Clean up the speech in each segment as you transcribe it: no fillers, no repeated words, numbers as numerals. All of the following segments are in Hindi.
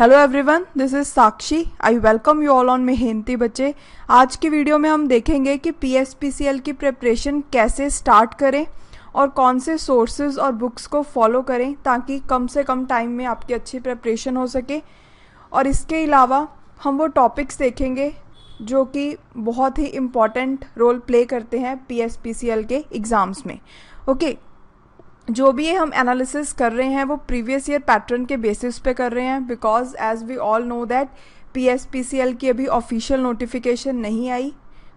Hello everyone, this is Sakshi. I welcome you all on मेहनती बच्चे। आज की वीडियो में हम देखेंगे कि पीएसपीसीएल की प्रिपरेशन कैसे स्टार्ट करें और कौन से सोर्सेज और बुक्स को फॉलो करें ताकि कम से कम टाइम में आपकी अच्छी प्रिपरेशन हो सके। और इसके अलावा हम वो टॉपिक्स देखेंगे जो कि बहुत ही इम्पॉर्टेंट रोल प्ले करते हैं पीएसपीसीएल के एग्ज़ाम्स में। ओके, जो भी ये हम एनालिसिस कर रहे हैं वो प्रीवियस ईयर पैटर्न के बेसिस पे कर रहे हैं, because as we all know that PSPCL की अभी ऑफिशियल नोटिफिकेशन नहीं आई।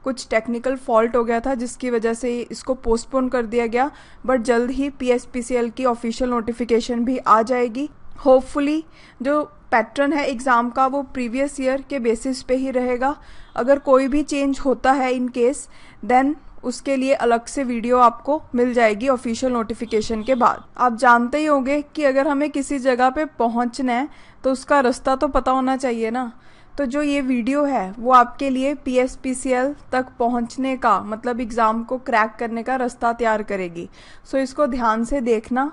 कुछ टेक्निकल फॉल्ट हो गया था जिसकी वजह से इसको पोस्टपोन कर दिया गया, बट जल्द ही पीएसपीसीएल की ऑफिशियल नोटिफिकेशन भी आ जाएगी। होपफुली जो पैटर्न है एग्ज़ाम का वो प्रीवियस ईयर के बेसिस पे ही रहेगा। अगर कोई भी चेंज होता है इन केस, देन उसके लिए अलग से वीडियो आपको मिल जाएगी ऑफिशियल नोटिफिकेशन के बाद। आप जानते ही होंगे कि अगर हमें किसी जगह पे पहुंचना है तो उसका रास्ता तो पता होना चाहिए ना। तो जो ये वीडियो है वो आपके लिए पीएसपीसीएल तक पहुंचने का मतलब एग्ज़ाम को क्रैक करने का रास्ता तैयार करेगी। सो इसको ध्यान से देखना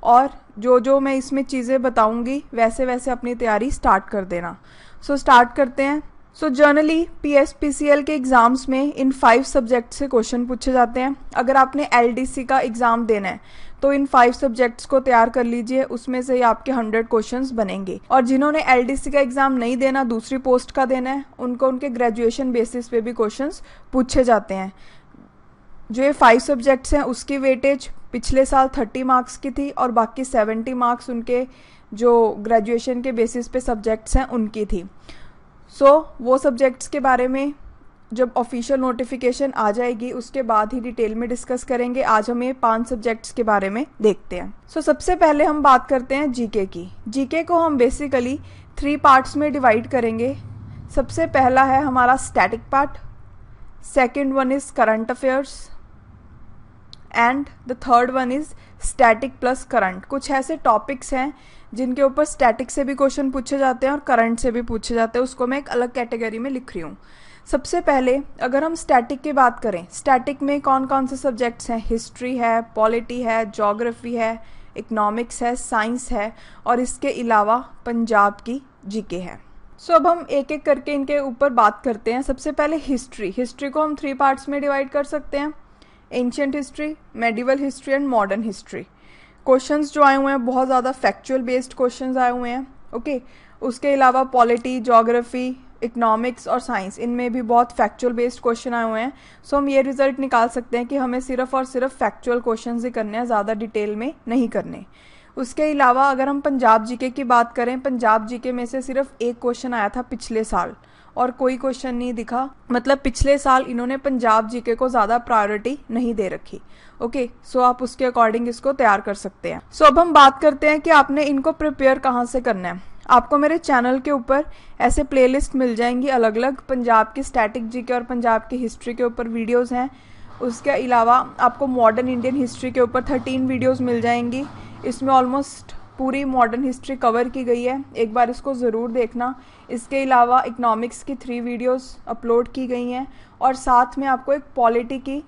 और जो जो मैं इसमें चीज़ें बताऊंगी वैसे वैसे अपनी तैयारी स्टार्ट कर देना। सो स्टार्ट करते हैं। सो जनरली पीएसपीसीएल के एग्ज़ाम्स में इन 5 सब्जेक्ट से क्वेश्चन पूछे जाते हैं। अगर आपने एलडीसी का एग्ज़ाम देना है तो इन 5 सब्जेक्ट्स को तैयार कर लीजिए, उसमें से आपके 100 क्वेश्चंस बनेंगे। और जिन्होंने एलडीसी का एग्ज़ाम नहीं देना, दूसरी पोस्ट का देना है, उनको उनके ग्रेजुएशन बेसिस पे भी क्वेश्चंस पूछे जाते हैं। जो ये 5 सब्जेक्ट्स हैं उसकी वेटेज पिछले साल 30 मार्क्स की थी और बाकी 70 मार्क्स उनके जो ग्रेजुएशन के बेसिस पे सब्जेक्ट्स हैं उनकी थी। वो सब्जेक्ट्स के बारे में जब ऑफिशियल नोटिफिकेशन आ जाएगी उसके बाद ही डिटेल में डिस्कस करेंगे। आज हम ये 5 सब्जेक्ट्स के बारे में देखते हैं। सबसे पहले हम बात करते हैं जीके की। जीके को हम बेसिकली 3 पार्ट्स में डिवाइड करेंगे। सबसे पहला है हमारा static part, second one is current affairs and the third one is static plus current. कुछ ऐसे टॉपिक्स हैं जिनके ऊपर स्टैटिक से भी क्वेश्चन पूछे जाते हैं और करंट से भी पूछे जाते हैं, उसको मैं एक अलग कैटेगरी में लिख रही हूँ। सबसे पहले अगर हम स्टैटिक की बात करें, स्टैटिक में कौन कौन से सब्जेक्ट्स हैं? हिस्ट्री है, पॉलिटी है, ज्योग्राफी है, इकोनॉमिक्स है, साइंस है और इसके अलावा पंजाब की जीके है। अब हम एक एक करके इनके ऊपर बात करते हैं। सबसे पहले हिस्ट्री। हिस्ट्री को हम 3 पार्ट्स में डिवाइड कर सकते हैं, ancient history, medieval history and modern history. Questions जो आए हुए हैं बहुत ज़्यादा फैक्चुअल बेस्ड क्वेश्चंस आए हुए हैं। ओके, उसके अलावा पॉलिटी, ज्योग्राफी, इकोनॉमिक्स और साइंस, इनमें भी बहुत फैक्चुअल बेस्ड क्वेश्चन आए हुए हैं। हम ये रिजल्ट निकाल सकते हैं कि हमें सिर्फ और सिर्फ फैक्चुअल क्वेश्चंस ही करने हैं, ज़्यादा डिटेल में नहीं करने। उसके अलावा अगर हम पंजाब जीके की बात करें, पंजाब जीके में से सिर्फ एक क्वेश्चन आया था पिछले साल और कोई क्वेश्चन नहीं दिखा, मतलब पिछले साल इन्होंने पंजाब जीके को ज़्यादा प्रायोरिटी नहीं दे रखी। ओके, आप उसके अकॉर्डिंग इसको तैयार कर सकते हैं। अब हम बात करते हैं कि आपने इनको प्रिपेयर कहाँ से करना है। आपको मेरे चैनल के ऊपर ऐसे प्लेलिस्ट मिल जाएंगी अलग अलग, पंजाब की स्टैटिक जीके और पंजाब की हिस्ट्री के ऊपर वीडियोस हैं। उसके अलावा आपको मॉडर्न इंडियन हिस्ट्री के ऊपर 13 वीडियोस मिल जाएंगी। इसमें ऑलमोस्ट पूरी मॉडर्न हिस्ट्री कवर की गई है, एक बार इसको ज़रूर देखना। इसके अलावा इकोनॉमिक्स की 3 वीडियोस अपलोड की गई हैं और साथ में आपको एक पॉलिटी की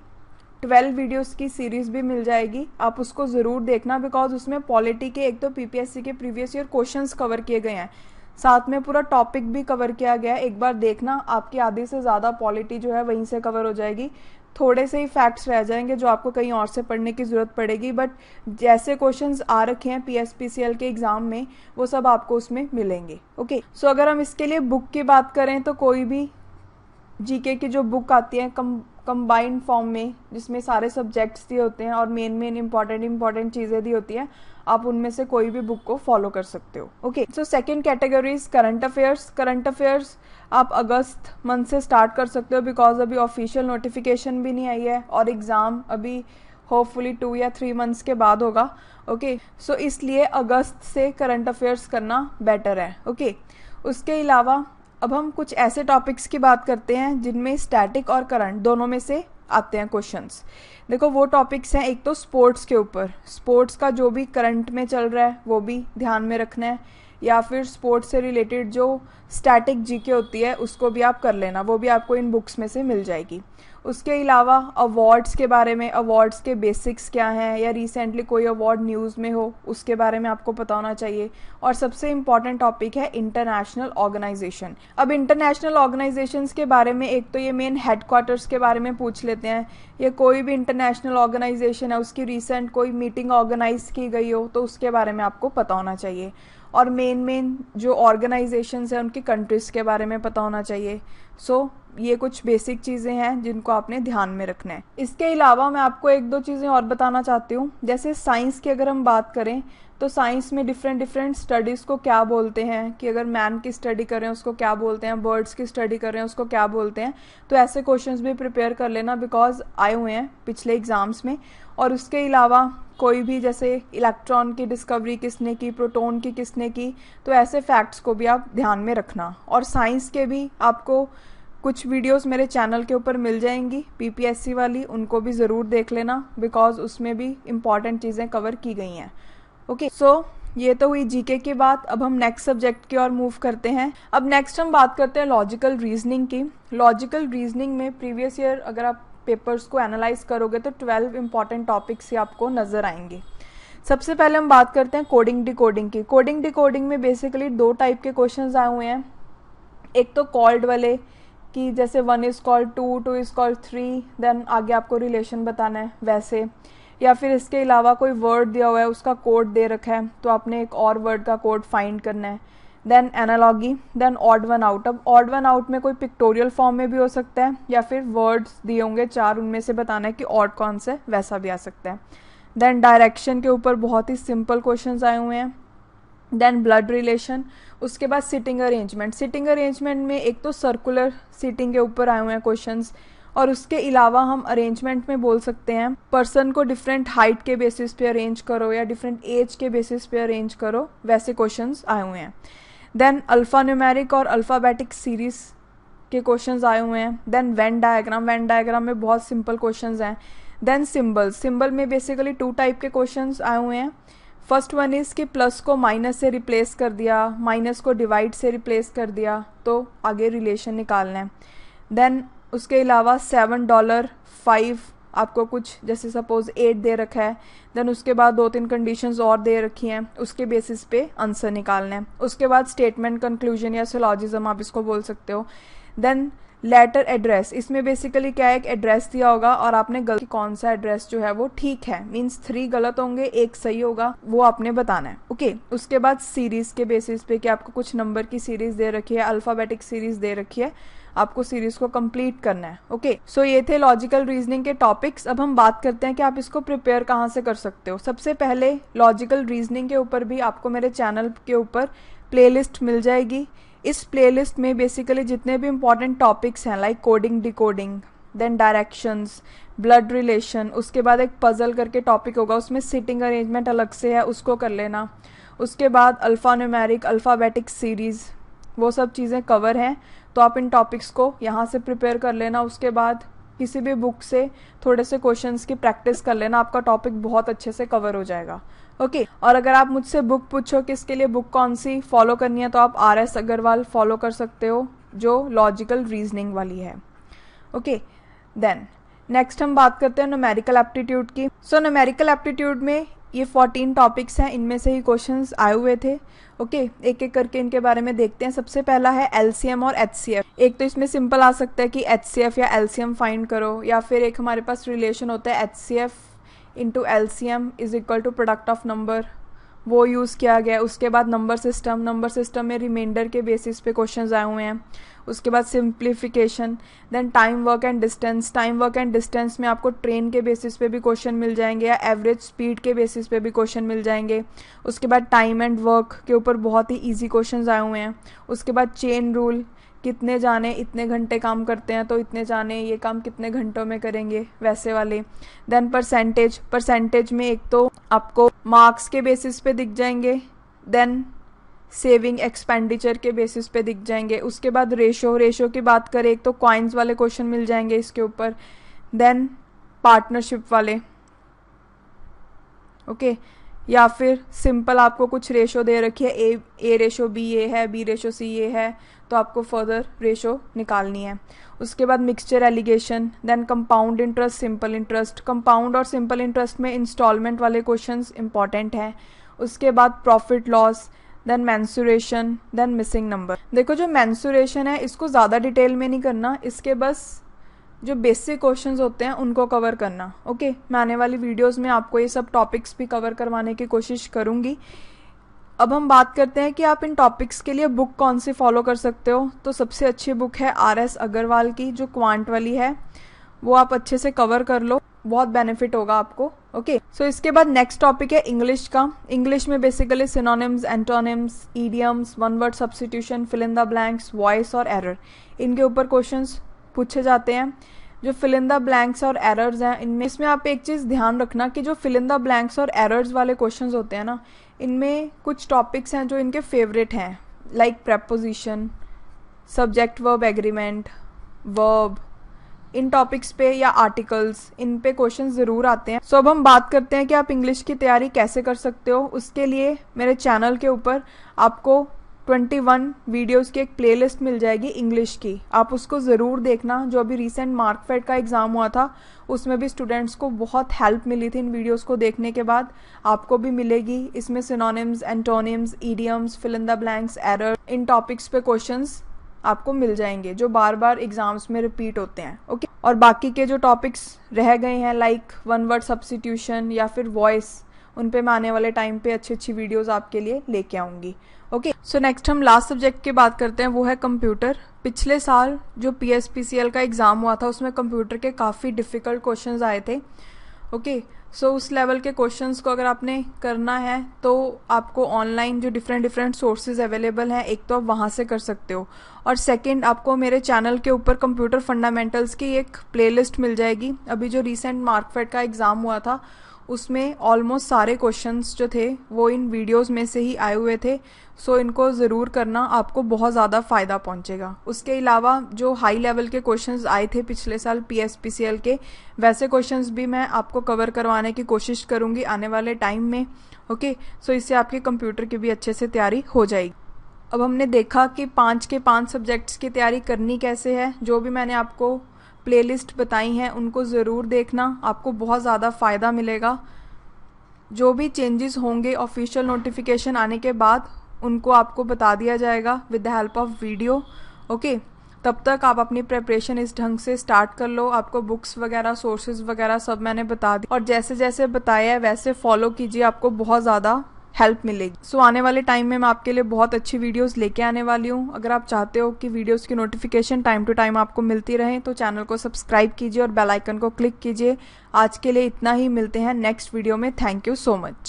12 वीडियोस की सीरीज़ भी मिल जाएगी। आप उसको ज़रूर देखना, बिकॉज उसमें पॉलिटी के एक तो पीपीएससी के प्रीवियस ईयर क्वेश्चंस कवर किए गए हैं, साथ में पूरा टॉपिक भी कवर किया गया है। एक बार देखना, आपकी आधी से ज़्यादा पॉलिटी जो है वहीं से कवर हो जाएगी। थोड़े से ही फैक्ट्स रह जाएंगे जो आपको कहीं और से पढ़ने की ज़रूरत पड़ेगी, बट जैसे क्वेश्चंस आ रखे हैं पीएसपीसीएल के एग्ज़ाम में वो सब आपको उसमें मिलेंगे। ओके, अगर हम इसके लिए बुक की बात करें तो कोई भी जीके की जो बुक आती है कंबाइंड फॉर्म में, जिसमें सारे सब्जेक्ट्स दिए होते हैं और मेन इंपॉर्टेंट चीज़ें दी होती हैं, आप उनमें से कोई भी बुक को फॉलो कर सकते हो। Okay, second category is current affairs. Current affairs आप अगस्त मंथ से स्टार्ट कर सकते हो, बिकॉज अभी ऑफिशियल नोटिफिकेशन भी नहीं आई है और एग्ज़ाम अभी होपफुली 2 या 3 मंथ्स के बाद होगा। ओके, इसलिए अगस्त से करंट अफेयर्स करना बेटर है। ओके, उसके अलावा अब हम कुछ ऐसे टॉपिक्स की बात करते हैं जिनमें स्टैटिक और करंट दोनों में से आते हैं क्वेश्चंस। देखो वो टॉपिक्स हैं, एक तो स्पोर्ट्स के ऊपर, स्पोर्ट्स का जो भी करंट में चल रहा है वो भी ध्यान में रखना है। या फिर स्पोर्ट्स से रिलेटेड जो स्टैटिक जीके होती है उसको भी आप कर लेना, वो भी आपको इन बुक्स में से मिल जाएगी। उसके अलावा अवार्ड्स के बारे में, अवार्ड्स के बेसिक्स क्या हैं, या रिसेंटली कोई अवार्ड न्यूज़ में हो उसके बारे में आपको पता होना चाहिए। और सबसे इम्पॉर्टेंट टॉपिक है इंटरनेशनल ऑर्गेनाइजेशन। अब इंटरनेशनल ऑर्गेनाइजेशंस के बारे में एक तो ये मेन हेडक्वार्टर्स के बारे में पूछ लेते हैं, या कोई भी इंटरनेशनल ऑर्गेनाइजेशन है उसकी रिसेंट कोई मीटिंग ऑर्गेनाइज की गई हो तो उसके बारे में आपको पता होना चाहिए। और मेन जो ऑर्गेनाइजेशंस हैं उनकी कंट्रीज़ के बारे में पता होना चाहिए। सो ये कुछ बेसिक चीज़ें हैं जिनको आपने ध्यान में रखना है। इसके अलावा मैं आपको एक दो चीज़ें और बताना चाहती हूँ। जैसे साइंस की अगर हम बात करें तो साइंस में डिफरेंट स्टडीज़ को क्या बोलते हैं, कि अगर मैन की स्टडी कर रहे हैं उसको क्या बोलते हैं, बर्ड्स की स्टडी कर रहे हैं उसको क्या बोलते हैं। तो ऐसे क्वेश्चंस भी प्रिपेयर कर लेना, बिकॉज आए हुए हैं पिछले एग्ज़ाम्स में। और उसके अलावा कोई भी जैसे इलेक्ट्रॉन की डिस्कवरी किसने की, प्रोटॉन की किसने की, तो ऐसे फैक्ट्स को भी आप ध्यान में रखना। और साइंस के भी आपको कुछ वीडियोस मेरे चैनल के ऊपर मिल जाएंगी पीपीएससी वाली, उनको भी ज़रूर देख लेना, बिकॉज उसमें भी इम्पॉर्टेंट चीज़ें कवर की गई हैं। ओके, सो ये तो हुई जीके की बात। अब हम नेक्स्ट सब्जेक्ट की ओर मूव करते हैं। अब नेक्स्ट हम बात करते हैं लॉजिकल रीजनिंग की। लॉजिकल रीजनिंग में प्रीवियस ईयर अगर आप पेपर्स को एनालाइज करोगे तो 12 इंपॉर्टेंट टॉपिक्स ही आपको नज़र आएंगे। सबसे पहले हम बात करते हैं कोडिंग डिकोडिंग की। कोडिंग डिकोडिंग में बेसिकली दो टाइप के क्वेश्चंस आए हुए हैं। एक तो कॉल्ड वाले, कि जैसे 1 is called 2, 2 is called 3, then आगे आपको रिलेशन बताना है वैसे। या फिर इसके अलावा कोई वर्ड दिया हुआ है उसका कोड दे रखा है तो आपने एक और वर्ड का कोड फाइंड करना है। Then analogy, then odd one out. अब ऑड वन आउट में कोई पिक्टोरियल फॉर्म में भी हो सकता है, या फिर वर्ड्स दिए होंगे 4, उनमें से बताना है कि ऑड कौन से, वैसा भी आ सकता है। देन डायरेक्शन के ऊपर बहुत ही सिंपल क्वेश्चंस आए हुए हैं। Then blood relation. उसके बाद सिटिंग अरेंजमेंट। सिटिंग अरेंजमेंट में एक तो सर्कुलर सीटिंग के ऊपर आए हुए हैं क्वेश्चंस, और उसके अलावा हम अरेंजमेंट में बोल सकते हैं पर्सन को डिफरेंट हाइट के बेसिस पे अरेंज करो या डिफरेंट एज के बेसिस पे अरेंज करो, वैसे क्वेश्चंस आए हुए हैं। देन अल्फ़ा न्यूमेरिक और अल्फ़ाबेटिक सीरीज के क्वेश्चंस आए हुए हैं। Then Venn diagram. Venn diagram में बहुत सिंपल क्वेश्चंस हैं। Then symbol. सिंबल में बेसिकली 2 टाइप के क्वेश्चंस आए हुए हैं। फर्स्ट वन इज़ कि प्लस को माइनस से रिप्लेस कर दिया, माइनस को डिवाइड से रिप्लेस कर दिया, तो आगे रिलेशन निकालना है। देन उसके अलावा $7, 5, आपको कुछ जैसे सपोज 8 दे रखा है, देन उसके बाद 2-3 कंडीशंस और दे रखी हैं, उसके बेसिस पे आंसर निकालना है। उसके बाद स्टेटमेंट, कंक्लूजन या सिलॉजिज्म आप इसको बोल सकते हो। Then letter address. इसमें बेसिकली क्या है, एक एड्रेस दिया होगा और आपने गलती कौन सा एड्रेस जो है वो ठीक है, मीन्स 3 गलत होंगे 1 सही होगा, वो आपने बताना है। ओके, उसके बाद सीरीज के बेसिस पे कि आपको कुछ नंबर की सीरीज दे रखी है, अल्फ़ाबेटिक सीरीज दे रखी है, आपको सीरीज को कंप्लीट करना है। ओके, सो ये थे लॉजिकल रीजनिंग के टॉपिक्स। अब हम बात करते हैं कि आप इसको प्रिपेयर कहाँ से कर सकते हो। सबसे पहले लॉजिकल रीजनिंग के ऊपर भी आपको मेरे चैनल के ऊपर प्लेलिस्ट मिल जाएगी। इस प्लेलिस्ट में बेसिकली जितने भी इंपॉर्टेंट टॉपिक्स हैं like coding decoding, then directions, blood relation, उसके बाद एक पजल करके टॉपिक होगा उसमें सिटिंग अरेंजमेंट अलग से है, उसको कर लेना। उसके बाद अल्फ़ा न्यूमेरिक, अल्फ़ाबेटिक सीरीज़, वो सब चीज़ें कवर हैं, तो आप इन टॉपिक्स को यहाँ से प्रिपेयर कर लेना। उसके बाद किसी भी बुक से थोड़े से क्वेश्चंस की प्रैक्टिस कर लेना, आपका टॉपिक बहुत अच्छे से कवर हो जाएगा। ओके, और अगर आप मुझसे बुक पूछो कि इसके लिए बुक कौन सी फॉलो करनी है, तो आप RS अग्रवाल फॉलो कर सकते हो जो लॉजिकल रीजनिंग वाली है। ओके, देन नेक्स्ट हम बात करते हैं न्यूमेरिकल एप्टीट्यूड की। सो न्यूमेरिकल एप्टीट्यूड में ये 14 टॉपिक्स हैं, इनमें से ही क्वेश्चंस आए हुए थे। ओके, एक एक करके इनके बारे में देखते हैं। सबसे पहला है LCM और HCF। एक तो इसमें सिंपल आ सकता है कि HCF या LCM फाइंड करो, या फिर एक हमारे पास रिलेशन होता है HCF into LCM is equal to product of number, वो यूज़ किया गया है। उसके बाद नंबर सिस्टम में रिमाइंडर के बेसिस पे क्वेश्चंस आए हुए हैं। उसके बाद simplification, then time work and distance. Time work and distance में आपको ट्रेन के बेसिस पे भी क्वेश्चन मिल जाएंगे, या एवरेज स्पीड के बेसिस पे भी क्वेश्चन मिल जाएंगे। उसके बाद टाइम एंड वर्क के ऊपर बहुत ही ईजी क्वेश्चंस आए हुए हैं। उसके बाद चेन रूल, कितने जाने इतने घंटे काम करते हैं तो इतने जाने ये काम कितने घंटों में करेंगे, वैसे वाले। देन परसेंटेज में एक तो आपको मार्क्स के बेसिस पे दिख जाएंगे, देन सेविंग एक्सपेंडिचर के बेसिस पे दिख जाएंगे। उसके बाद रेशो की बात करें, एक तो कॉइन्स वाले क्वेश्चन मिल जाएंगे इसके ऊपर, देन पार्टनरशिप वाले। ओके, या फिर सिंपल आपको कुछ रेशो दे रखी है, ए रेशो बी ए है, बी रेशो सी ए है, तो आपको फर्दर रेशो निकालनी है। उसके बाद mixture alligation, then compound interest, simple interest. Compound और सिंपल इंटरेस्ट में इंस्टॉलमेंट वाले क्वेश्चंस इंपॉर्टेंट हैं। उसके बाद profit loss, then mensuration, then missing number. देखो जो मैंसुरेशन है इसको ज़्यादा डिटेल में नहीं करना, इसके बस जो बेसिक क्वेश्चंस होते हैं उनको कवर करना। ओके, मैं आने वाली वीडियोस में आपको ये सब टॉपिक्स भी कवर करवाने की कोशिश करूँगी। अब हम बात करते हैं कि आप इन टॉपिक्स के लिए बुक कौन सी फॉलो कर सकते हो। तो सबसे अच्छी बुक है RS अग्रवाल की, जो क्वांट वाली है, वो आप अच्छे से कवर कर लो, बहुत बेनिफिट होगा आपको। ओके, सो इसके बाद नेक्स्ट टॉपिक है इंग्लिश का। इंग्लिश में basically synonyms, antonyms, idioms, one word substitution, fill in the blanks, voice और एरर, इनके ऊपर क्वेश्चंस पूछे जाते हैं। जो फिल इन द ब्लैंक्स और एरर्स हैं इनमें, इसमें आप एक चीज़ ध्यान रखना कि जो फिल इन द ब्लैंक्स और एरर्स वाले क्वेश्चंस होते हैं ना, इनमें कुछ टॉपिक्स हैं जो इनके फेवरेट हैं, like preposition, subject verb agreement, verb, इन टॉपिक्स पे या आर्टिकल्स, इन पे क्वेश्चन ज़रूर आते हैं। सो अब हम बात करते हैं कि आप इंग्लिश की तैयारी कैसे कर सकते हो। उसके लिए मेरे चैनल के ऊपर आपको 21 वीडियोस की एक प्लेलिस्ट मिल जाएगी इंग्लिश की, आप उसको ज़रूर देखना। जो अभी रिसेंट मार्कफेड का एग्ज़ाम हुआ था उसमें भी स्टूडेंट्स को बहुत हेल्प मिली थी इन वीडियोस को देखने के बाद, आपको भी मिलेगी। इसमें synonyms, antonyms, idioms, fill in the blanks, error, इन टॉपिक्स पे क्वेश्चंस आपको मिल जाएंगे जो बार बार एग्जाम्स में रिपीट होते हैं। ओके, और बाकी के जो टॉपिक्स रह गए हैं लाइक वन वर्ड सब्स्टिट्यूशन या फिर वॉइस, उन पे मैं आने वाले टाइम पे अच्छी अच्छी वीडियोस आपके लिए लेके आऊँगी। ओके, सो नेक्स्ट हम लास्ट सब्जेक्ट की बात करते हैं, वो है कंप्यूटर। पिछले साल जो PSPCL का एग्ज़ाम हुआ था उसमें कंप्यूटर के काफ़ी डिफ़िकल्ट क्वेश्चंस आए थे। ओके, सो उस लेवल के क्वेश्चंस को अगर आपने करना है तो आपको ऑनलाइन जो डिफरेंट सोर्सेज अवेलेबल हैं, एक तो आप वहाँ से कर सकते हो, और सेकंड आपको मेरे चैनल के ऊपर कंप्यूटर फंडामेंटल्स की एक प्लेलिस्ट मिल जाएगी। अभी जो रिसेंट मार्कफेड का एग्ज़ाम हुआ था उसमें ऑलमोस्ट सारे क्वेश्चंस जो थे वो इन वीडियोस में से ही आए हुए थे। सो इनको ज़रूर करना, आपको बहुत ज़्यादा फ़ायदा पहुंचेगा। उसके अलावा जो हाई लेवल के क्वेश्चंस आए थे पिछले साल PSPCL के, वैसे क्वेश्चंस भी मैं आपको कवर करवाने की कोशिश करूंगी आने वाले टाइम में। ओके, सो इससे आपके कंप्यूटर की भी अच्छे से तैयारी हो जाएगी। अब हमने देखा कि 5 के 5 सब्जेक्ट्स की तैयारी करनी कैसे है। जो भी मैंने आपको प्लेलिस्ट बताई हैं उनको ज़रूर देखना, आपको बहुत ज़्यादा फ़ायदा मिलेगा। जो भी चेंजेस होंगे ऑफिशियल नोटिफिकेशन आने के बाद उनको आपको बता दिया जाएगा with the help of video. Okay, तब तक आप अपनी प्रिपरेशन इस ढंग से स्टार्ट कर लो। आपको बुक्स वगैरह, सोर्सेज वगैरह सब मैंने बता दी, और जैसे जैसे बताया है वैसे फॉलो कीजिए, आपको बहुत ज़्यादा हेल्प मिलेगी। सो आने वाले टाइम में मैं आपके लिए बहुत अच्छी वीडियोस लेके आने वाली हूँ। अगर आप चाहते हो कि वीडियोस की नोटिफिकेशन टाइम टू टाइम आपको मिलती रहे तो चैनल को सब्सक्राइब कीजिए और बेल आइकन को क्लिक कीजिए। आज के लिए इतना ही, मिलते हैं नेक्स्ट वीडियो में। Thank you so much.